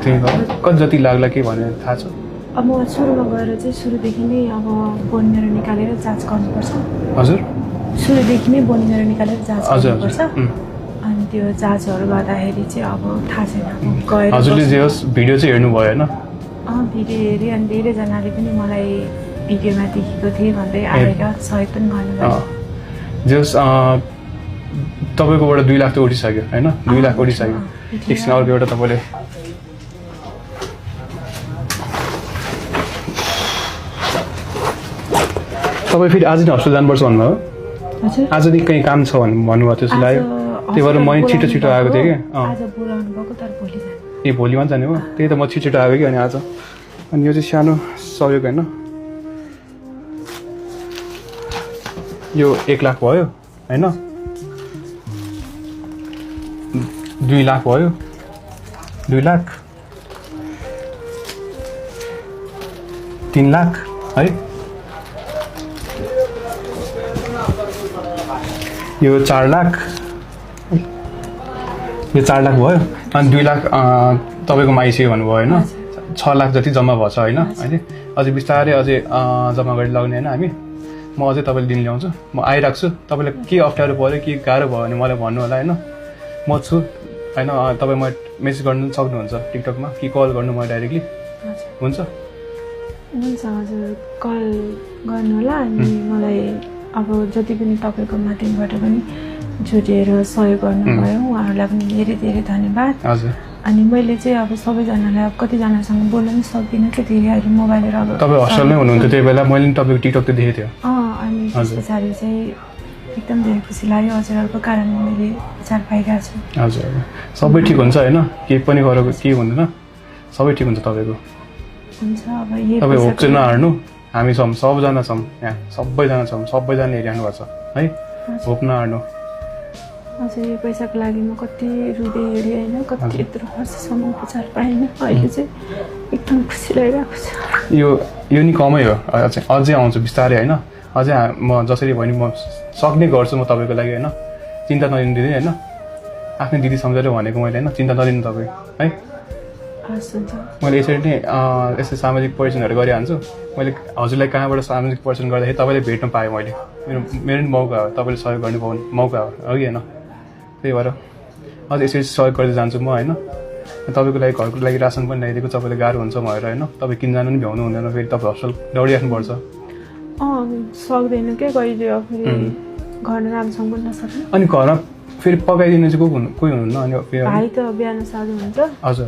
कति जति लाग्ला के भने थाहा छ? अब सुरुमा गएर चाहिँ सुरुदेखि नै अब बोनिएर निकालेर जाँच गर्नुपर्छ। हजुर सुरुदेखि नै बोनिएर निकालेर जाँच गर्नुपर्छ। हजुर अनि त्यो जाँचहरू गर्दाखेरि चाहिँ अब थाहा छैन गएर हजुरले जे होस् भिडियो चाहिँ हेर्नु भयो हैन? भिडियो हेरेँ अनि धेरैजनाले पनि मलाई भिडियोमा देखेको थिएँ भन्दै आएर सहयोग पनि गर्नुभयो। जे होस् तपाईँकोबाट 2 लाख त उठिसक्यो हैन? 2 लाख उठिसक्यो। एकछिन अर्को एउटा तपाईँले तपाईँ फेरि आज नै हस्पिटल जानुपर्छ भन्नुभयो? हजुर आज नि कहीँ काम छ भन्नुभयो त्यसो लाग्यो। त्यही भएर म छिटो आएको थिएँ कि आज बोलाउनु भएको तर भोलि जाने। ए भोलि मात्र जाने हो? त्यही त म छिटो आएको कि अनि आज। अनि यो चाहिँ सानो सहयोग होइन? यो 1 लाख भयो होइन? 2 लाख भयो, 2 लाख, 3 लाख है, यो 4 लाख, यो 4 लाख भयो अनि 2 लाख तपाईँकोमा आइसक्यो भन्नुभयो होइन? 6 लाख जति जम्मा भएछ होइन? अहिले अझै बिस्तारै अझै जम्मा गरी लगाउने होइन हामी? म अझै तपाईँले दिन ल्याउँछु, म आइरहेको छु। तपाईँलाई के अप्ठ्यारो पऱ्यो के गाह्रो भयो भने मलाई भन्नु होला होइन? म छु होइन? तपाईँ म मेसेज गर्नु सक्नुहुन्छ टिकटकमा कि कल गर्नु म डाइरेक्टली हुन्छ? हुन्छ हजुर कल गर्नु होला। अनि मलाई अब जति पनि तपाईँको माध्यमबाट पनि जोडिएर सहयोग गर्नुभयो उहाँहरूलाई पनि धेरै धेरै धन्यवाद। हजुर अनि मैले चाहिँ अब सबैजनालाई अब कतिजनासँग बोल्न पनि सक्दिनँ कि धेरै अहिले मोबाइलहरू अब तपाईँ हस्टेलमै हुनुहुन्थ्यो त्यही बेला मैले पनि तपाईँको टिकटक त देखेको थियो। अनि त्यस पछाडि चाहिँ एकदम धेरै खुसी लाग्यो हजुरहरूको कारणले मैले विचार पाइरहेको छु। हजुर सबै ठिक हुन्छ होइन? केही पनि गरेको केही हुँदैन, सबै ठिक हुन्छ तपाईँको। हुन्छ अब यही तपाईँ होप चाहिँ नहार्नु, हामी छौँ, सबजना छौँ यहाँ, सबैजना छौँ, सबैजनाले हेरिरहनुपर्छ है? होप नहार्नु। हजुर यो पैसाको लागि म कति रुँदै हेरेँ होइन? कति यत्रो वर्षसम्म उपचार पाएन। अहिले चाहिँ एकदम खुसी लागिरहेको छ। यो नि कमै हो, अझै आउँछु बिस्तारै होइन? अझै म जसरी भयो नि म सक्ने गर्छु म तपाईँको लागि होइन? चिन्ता नलिनु दिदी होइन? आफ्नै दिदी सम्झेर भनेको मैले होइन? चिन्ता नलिनु तपाईँ है? मैले यसरी नै यसरी सामाजिक परिवर्तनहरू गरिहाल्छु। मैले हजुरलाई कहाँबाट सामाजिक परिवर्तन गर्दाखेरि तपाईँले भेट्न पाएँ मैले। मेरो नि मौका हो, तपाईँले सहयोग गर्नु पाउने मौका हो कि होइन? त्यही भएर अझ यसरी सहयोग गर्दै जान्छु म होइन? तपाईँको लागि घरको लागि रासन पनि ल्याइदिएको, तपाईँले गाह्रो हुन्छ भनेर होइन? तपाईँ किन जानु पनि भ्याउनु हुँदैन, फेरि तपाईँ हस्पिटल दौडिराख्नुपर्छ। सक्दैन क्या कहिले फेरि घरमा राम्रोसँग पनि नसक्ने। अनि घरमा फेरि पकाइदिनु चाहिँ कोही हुनुहुन्न? अनि भाइ त बिहान साँझ हुन्छ। हजुर